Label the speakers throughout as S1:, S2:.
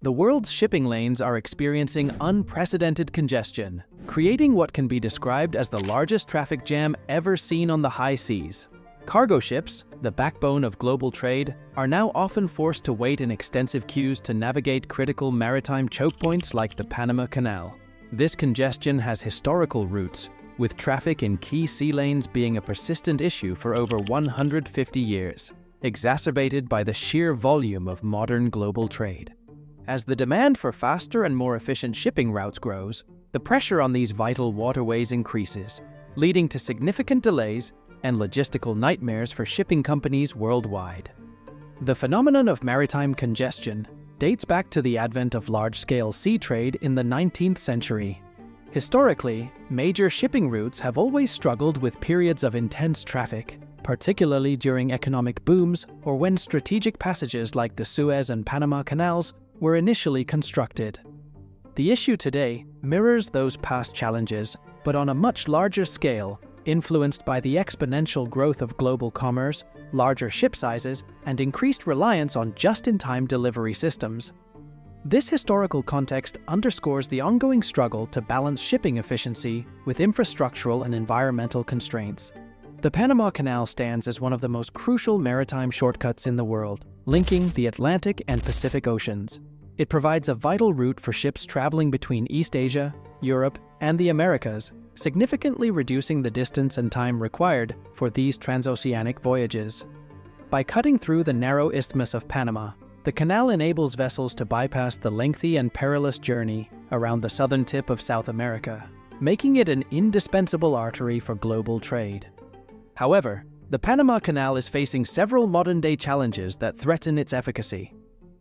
S1: The world's shipping lanes are experiencing unprecedented congestion, creating what can be described as the largest traffic jam ever seen on the high seas. Cargo ships, the backbone of global trade, are now often forced to wait in extensive queues to navigate critical maritime choke points like the Panama Canal. This congestion has historical roots, with traffic in key sea lanes being a persistent issue for over 150 years, exacerbated by the sheer volume of modern global trade. As the demand for faster and more efficient shipping routes grows, the pressure on these vital waterways increases, leading to significant delays and logistical nightmares for shipping companies worldwide. The phenomenon of maritime congestion dates back to the advent of large-scale sea trade in the 19th century. Historically, major shipping routes have always struggled with periods of intense traffic, particularly during economic booms or when strategic passages like the Suez and Panama Canals were initially constructed. The issue today mirrors those past challenges, but on a much larger scale, influenced by the exponential growth of global commerce, larger ship sizes, and increased reliance on just-in-time delivery systems. This historical context underscores the ongoing struggle to balance shipping efficiency with infrastructural and environmental constraints. The Panama Canal stands as one of the most crucial maritime shortcuts in the world, linking the Atlantic and Pacific Oceans. It provides a vital route for ships traveling between East Asia, Europe, and the Americas, significantly reducing the distance and time required for these transoceanic voyages. By cutting through the narrow Isthmus of Panama, the canal enables vessels to bypass the lengthy and perilous journey around the southern tip of South America, making it an indispensable artery for global trade. However, the Panama Canal is facing several modern-day challenges that threaten its efficacy.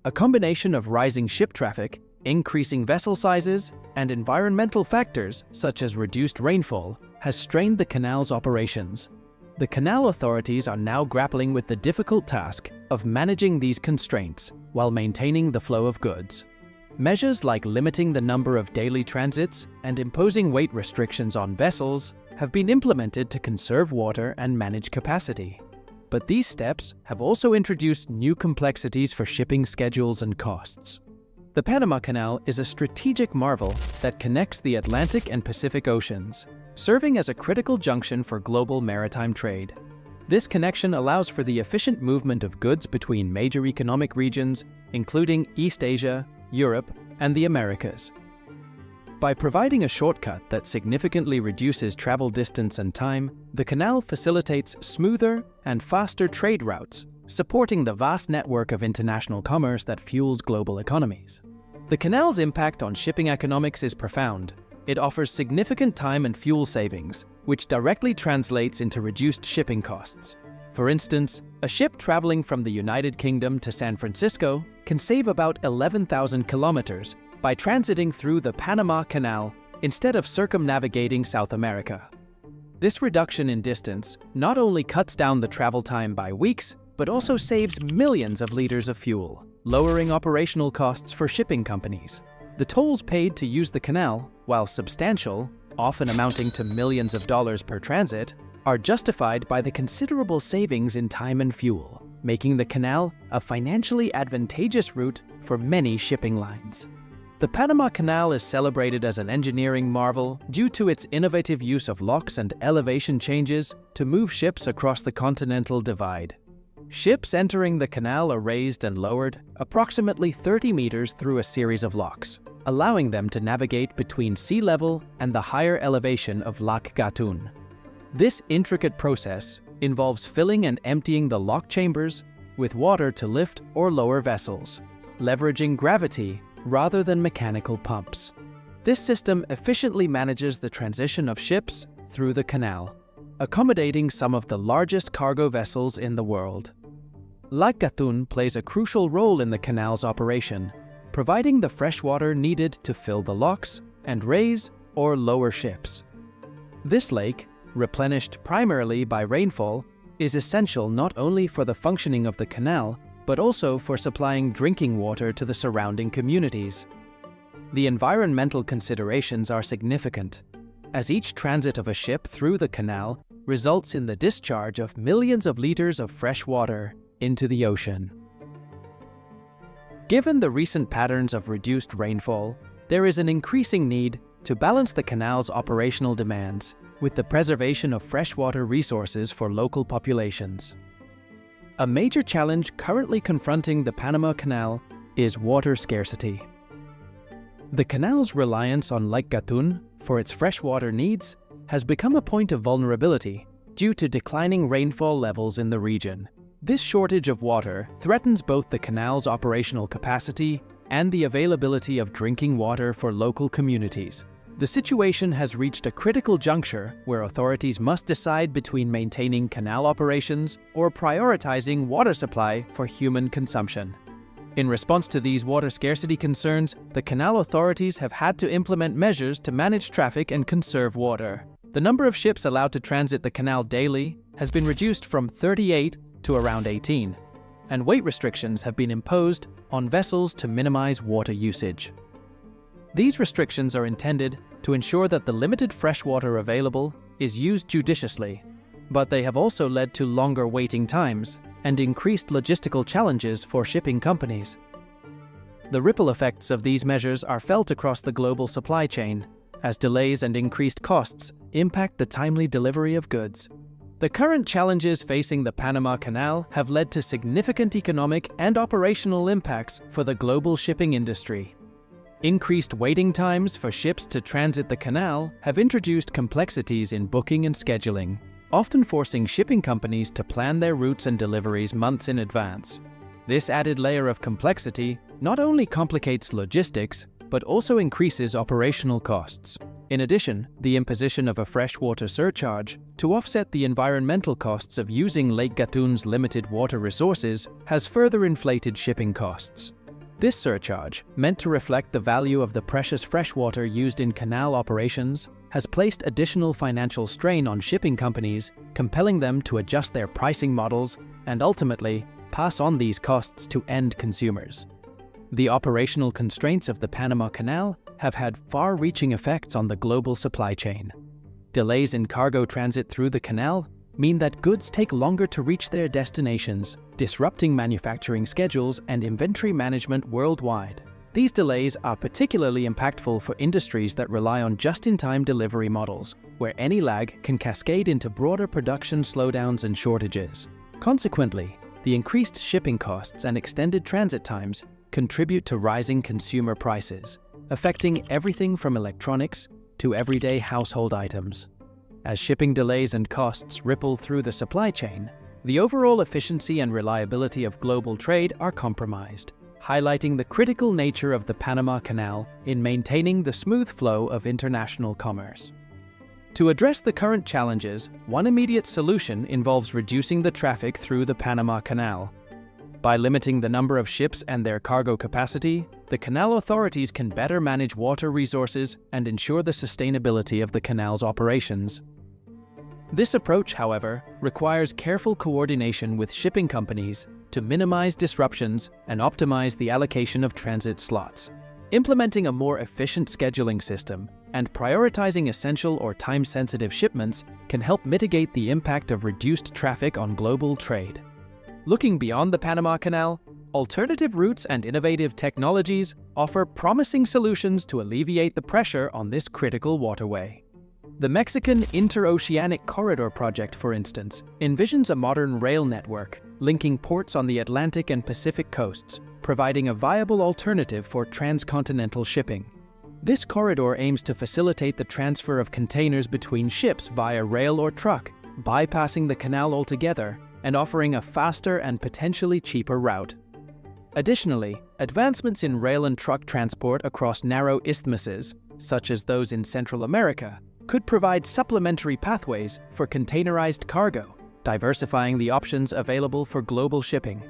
S1: A combination of rising ship traffic, increasing vessel sizes, and environmental factors such as reduced rainfall has strained the canal's operations. The canal authorities are now grappling with the difficult task of managing these constraints while maintaining the flow of goods. Measures like limiting the number of daily transits and imposing weight restrictions on vessels have been implemented to conserve water and manage capacity. But these steps have also introduced new complexities for shipping schedules and costs. The Panama Canal is a strategic marvel that connects the Atlantic and Pacific Oceans, serving as a critical junction for global maritime trade. This connection allows for the efficient movement of goods between major economic regions, including East Asia, Europe, and the Americas. By providing a shortcut that significantly reduces travel distance and time, the canal facilitates smoother and faster trade routes, supporting the vast network of international commerce that fuels global economies. The canal's impact on shipping economics is profound. It offers significant time and fuel savings, which directly translates into reduced shipping costs. For instance, a ship traveling from the United Kingdom to San Francisco can save about 11,000 kilometers by transiting through the Panama Canal instead of circumnavigating South America. This reduction in distance not only cuts down the travel time by weeks, but also saves millions of liters of fuel, lowering operational costs for shipping companies. The tolls paid to use the canal, while substantial, often amounting to millions of dollars per transit, are justified by the considerable savings in time and fuel, making the canal a financially advantageous route for many shipping lines. The Panama Canal is celebrated as an engineering marvel due to its innovative use of locks and elevation changes to move ships across the continental divide. Ships entering the canal are raised and lowered approximately 30 meters through a series of locks, allowing them to navigate between sea level and the higher elevation of Lac Gatun. This intricate process involves filling and emptying the lock chambers with water to lift or lower vessels, leveraging gravity rather than mechanical pumps. This system efficiently manages the transition of ships through the canal, accommodating some of the largest cargo vessels in the world. Lac Gatun plays a crucial role in the canal's operation, providing the fresh water needed to fill the locks and raise or lower ships. This lake, replenished primarily by rainfall, is essential not only for the functioning of the canal, but also for supplying drinking water to the surrounding communities. The environmental considerations are significant, as each transit of a ship through the canal results in the discharge of millions of liters of fresh water into the ocean. Given the recent patterns of reduced rainfall, there is an increasing need to balance the canal's operational demands with the preservation of freshwater resources for local populations. A major challenge currently confronting the Panama Canal is water scarcity. The canal's reliance on Lake Gatun for its freshwater needs has become a point of vulnerability due to declining rainfall levels in the region. This shortage of water threatens both the canal's operational capacity and the availability of drinking water for local communities. The situation has reached a critical juncture where authorities must decide between maintaining canal operations or prioritizing water supply for human consumption. In response to these water scarcity concerns, the canal authorities have had to implement measures to manage traffic and conserve water. The number of ships allowed to transit the canal daily has been reduced from 38 to around 18, and weight restrictions have been imposed on vessels to minimize water usage. These restrictions are intended to ensure that the limited freshwater available is used judiciously, but they have also led to longer waiting times and increased logistical challenges for shipping companies. The ripple effects of these measures are felt across the global supply chain, as delays and increased costs impact the timely delivery of goods. The current challenges facing the Panama Canal have led to significant economic and operational impacts for the global shipping industry. Increased waiting times for ships to transit the canal have introduced complexities in booking and scheduling, often forcing shipping companies to plan their routes and deliveries months in advance. This added layer of complexity not only complicates logistics, but also increases operational costs. In addition, the imposition of a freshwater surcharge to offset the environmental costs of using Lake Gatun's limited water resources has further inflated shipping costs. This surcharge, meant to reflect the value of the precious freshwater used in canal operations, has placed additional financial strain on shipping companies, compelling them to adjust their pricing models and ultimately pass on these costs to end consumers. The operational constraints of the Panama Canal have had far-reaching effects on the global supply chain. Delays in cargo transit through the canal mean that goods take longer to reach their destinations, disrupting manufacturing schedules and inventory management worldwide. These delays are particularly impactful for industries that rely on just-in-time delivery models, where any lag can cascade into broader production slowdowns and shortages. Consequently, the increased shipping costs and extended transit times contribute to rising consumer prices, affecting everything from electronics to everyday household items. As shipping delays and costs ripple through the supply chain, the overall efficiency and reliability of global trade are compromised, highlighting the critical nature of the Panama Canal in maintaining the smooth flow of international commerce. To address the current challenges, one immediate solution involves reducing the traffic through the Panama Canal. By limiting the number of ships and their cargo capacity, the canal authorities can better manage water resources and ensure the sustainability of the canal's operations. This approach, however, requires careful coordination with shipping companies to minimize disruptions and optimize the allocation of transit slots. Implementing a more efficient scheduling system and prioritizing essential or time-sensitive shipments can help mitigate the impact of reduced traffic on global trade. Looking beyond the Panama Canal, alternative routes and innovative technologies offer promising solutions to alleviate the pressure on this critical waterway. The Mexican Interoceanic Corridor project, for instance, envisions a modern rail network linking ports on the Atlantic and Pacific coasts, providing a viable alternative for transcontinental shipping. This corridor aims to facilitate the transfer of containers between ships via rail or truck, bypassing the canal altogether and offering a faster and potentially cheaper route. Additionally, advancements in rail and truck transport across narrow isthmuses, such as those in Central America, could provide supplementary pathways for containerized cargo, diversifying the options available for global shipping.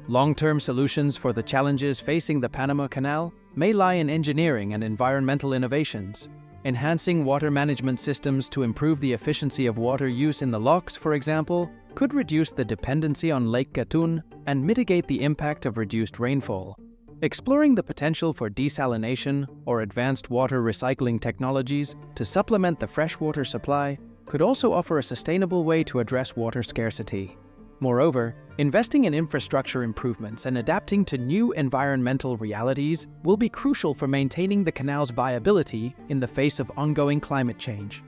S1: Long-term solutions for the challenges facing the Panama Canal may lie in engineering and environmental innovations. Enhancing water management systems to improve the efficiency of water use in the locks, for example, could reduce the dependency on Lake Gatun and mitigate the impact of reduced rainfall. Exploring the potential for desalination or advanced water recycling technologies to supplement the freshwater supply could also offer a sustainable way to address water scarcity. Moreover, investing in infrastructure improvements and adapting to new environmental realities will be crucial for maintaining the canal's viability in the face of ongoing climate change.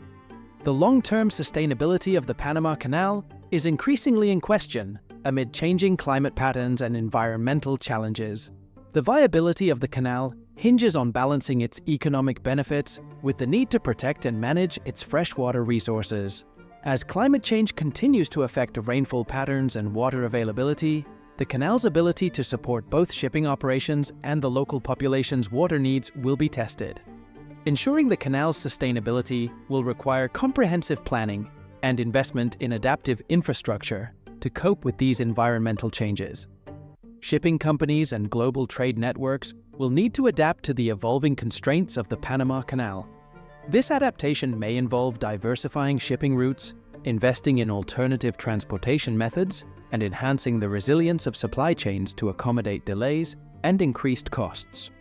S1: The long-term sustainability of the Panama Canal is increasingly in question amid changing climate patterns and environmental challenges. The viability of the canal hinges on balancing its economic benefits with the need to protect and manage its freshwater resources. As climate change continues to affect rainfall patterns and water availability, the canal's ability to support both shipping operations and the local population's water needs will be tested. Ensuring the canal's sustainability will require comprehensive planning and investment in adaptive infrastructure to cope with these environmental changes. Shipping companies and global trade networks will need to adapt to the evolving constraints of the Panama Canal. This adaptation may involve diversifying shipping routes, investing in alternative transportation methods, and enhancing the resilience of supply chains to accommodate delays and increased costs.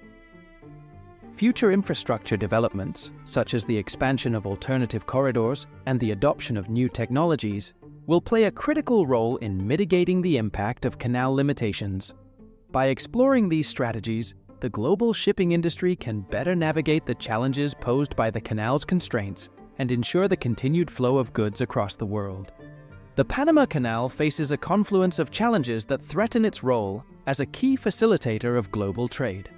S1: Future infrastructure developments, such as the expansion of alternative corridors and the adoption of new technologies, will play a critical role in mitigating the impact of canal limitations. By exploring these strategies, the global shipping industry can better navigate the challenges posed by the canal's constraints and ensure the continued flow of goods across the world. The Panama Canal faces a confluence of challenges that threaten its role as a key facilitator of global trade.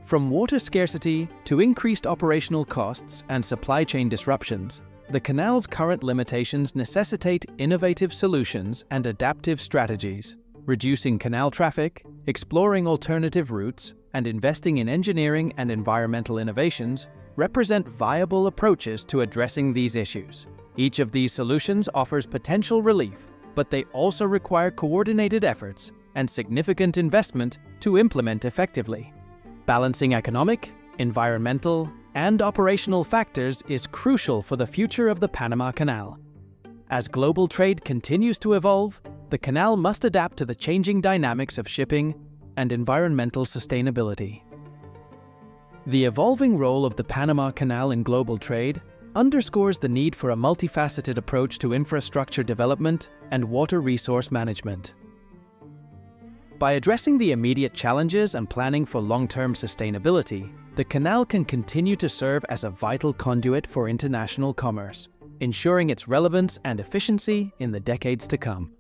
S1: From water scarcity to increased operational costs and supply chain disruptions, the canal's current limitations necessitate innovative solutions and adaptive strategies. Reducing canal traffic, exploring alternative routes, and investing in engineering and environmental innovations represent viable approaches to addressing these issues. Each of these solutions offers potential relief, but they also require coordinated efforts and significant investment to implement effectively. Balancing economic, environmental, and operational factors is crucial for the future of the Panama Canal. As global trade continues to evolve, the canal must adapt to the changing dynamics of shipping and environmental sustainability. The evolving role of the Panama Canal in global trade underscores the need for a multifaceted approach to infrastructure development and water resource management. By addressing the immediate challenges and planning for long-term sustainability, the canal can continue to serve as a vital conduit for international commerce, ensuring its relevance and efficiency in the decades to come.